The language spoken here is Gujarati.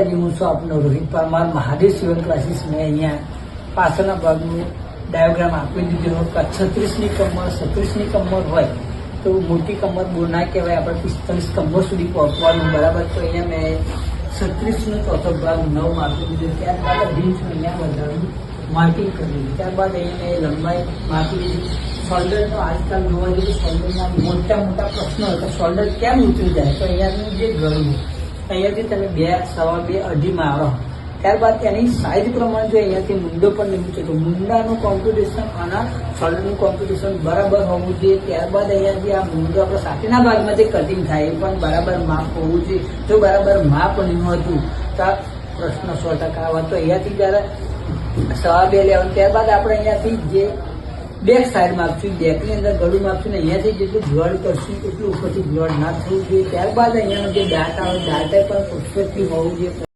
હું છું આપનો રોહિત પરમાર મહાદેવ સિવલ ક્લાસીસ મેં અહીંયા પાછળના ભાગનું ડાયોગ્રામ આપી દીધેલો કે 36ની કમર 36ની કમર હોય તો મોટી કમર બહુ ના કહેવાય, આપણે 45 કમર સુધી પહોંચવાનું બરાબર. તો અહીંયા મેં 36નો ચોથો ભાગ 9 આપી દીધો. ત્યારબાદ ઇંચ અહીંયા વધારનું માર્કિંગ કરી દીધું. ત્યારબાદ અહીંયા મેં લંબાઈ માપી દીધી. શોલ્ડરનો આજકાલ જોવા જઈએ શોલ્ડરના મોટા મોટા પ્રશ્નો હોય તો શોલ્ડર કેમ ઉતરી જાય, તો અહીંયાનું જે ગળું અહીંયાથી તમે 2, 2.5, 2.5 મારો. ત્યારબાદ એની સાઈઝ પ્રમાણે જો અહીંયાથી મુંડો પણ લેવું છે તો મુંડાનું કોમ્પિટિશન આના શોલ્ડરનું કોમ્પિટિશન બરાબર હોવું જોઈએ. ત્યારબાદ અહીંયાથી આ મુંડો આપણે સાથેના ભાગમાં જે કટિંગ થાય એ પણ બરાબર માપ હોવું જોઈએ. જો બરાબર માપ નહીં હતું તો આ પ્રશ્ન 100% આવે. તો અહીંયાથી જ્યારે 2.5 લેવાનું. ત્યારબાદ આપણે અહીંયાથી જે બેક સાઈડ માપશું, બેકની અંદર ગળું માપશું ને અહીંયાથી જેટલું બ્લડ કરશું એટલું ઉપરથી બ્લડ ના થવું જોઈએ. ત્યારબાદ અહીંયાનો જે દાંત આવે દાંતે પણ પરફેક્ટલી હોવું જોઈએ.